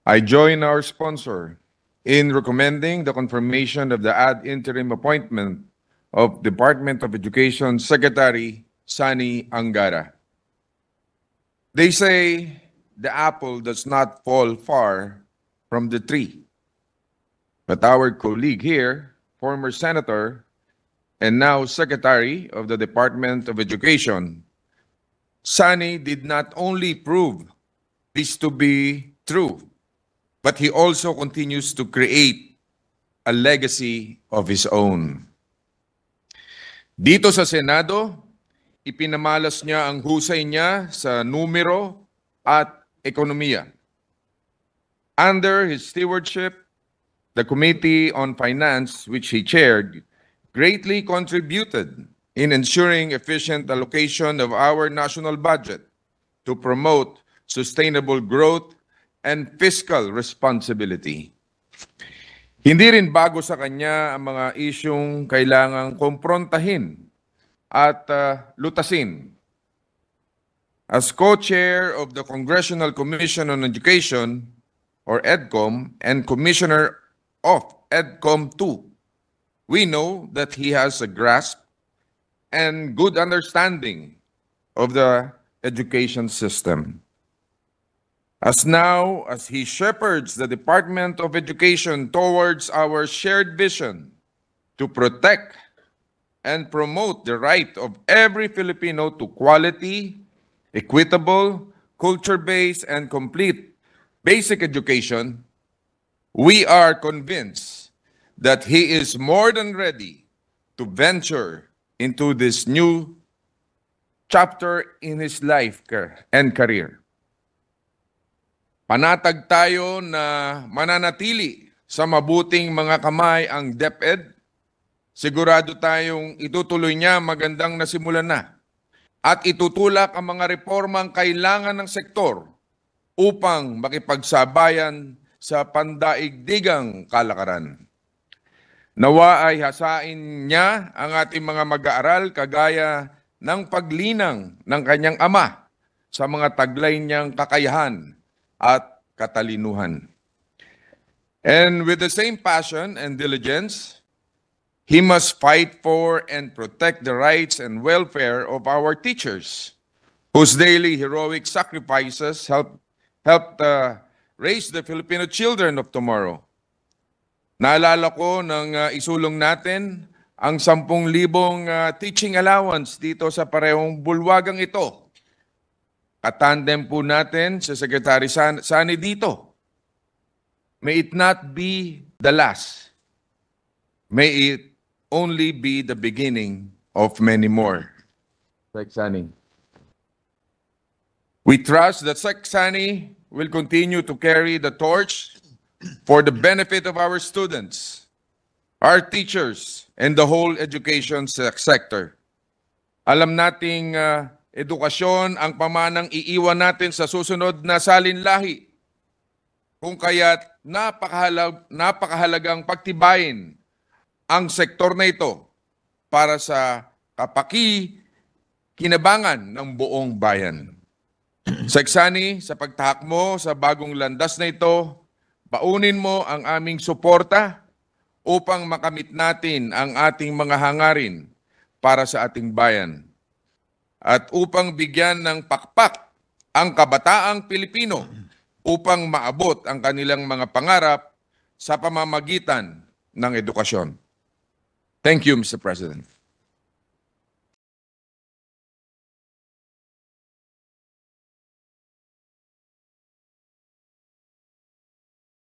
I join our sponsor in recommending the confirmation of the ad interim appointment of Department of Education Secretary Sani Angara. They say the apple does not fall far from the tree. But our colleague here, former senator and now Secretary of the Department of Education, Sani did not only prove this to be true, but he also continues to create a legacy of his own. Dito sa Senado, ipinamalas niya ang husay niya sa numero at ekonomiya. Under his stewardship, the Committee on Finance, which he chaired, greatly contributed in ensuring efficient allocation of our national budget to promote sustainable growth and fiscal responsibility. Hindi rin bago sa kanya ang mga isyung kailangang komprontahin at lutasin. As co-chair of the Congressional Commission on Education, or EDCOM, and Commissioner of EDCOM 2, we know that he has a grasp and good understanding of the education system. As he shepherds the Department of Education towards our shared vision to protect and promote the right of every Filipino to quality, equitable, culture-based, and complete basic education, we are convinced that he is more than ready to venture into this new chapter in his life and career. Panatag tayo na mananatili sa mabuting mga kamay ang DepEd. Sigurado tayong itutuloy niya magandang nasimulan na at itutulak ang mga reformang kailangan ng sektor upang makipagsabayan sa pandaigdigang kalakaran. Nawa ay hasain niya ang ating mga mag-aaral kagaya ng paglinang ng kanyang ama sa mga taglay niyang kakayahan at katalinuhan. And with the same passion and diligence, he must fight for and protect the rights and welfare of our teachers, whose daily heroic sacrifices helped raise the Filipino children of tomorrow. Naalala ko nang isulong natin ang 10,000 teaching allowance dito sa parehong bulwagang ito. Katandem po natin sa Secretary Sani dito. May it not be the last. May it only be the beginning of many more. Sec Sani. We trust that Sec Sani will continue to carry the torch for the benefit of our students, our teachers, and the whole education sector. Alam nating edukasyon ang pamanang iiwan natin sa susunod na salinlahi. Kung kaya't napakahalagang pagtibayin ang sektor na ito para sa kinabangan ng buong bayan. Sec Sani, sa pagtahak mo sa bagong landas na ito, baunin mo ang aming suporta upang makamit natin ang ating mga hangarin para sa ating bayan. At upang bigyan ng pakpak ang kabataang Pilipino upang maabot ang kanilang mga pangarap sa pamamagitan ng edukasyon. Thank you, Mr. President.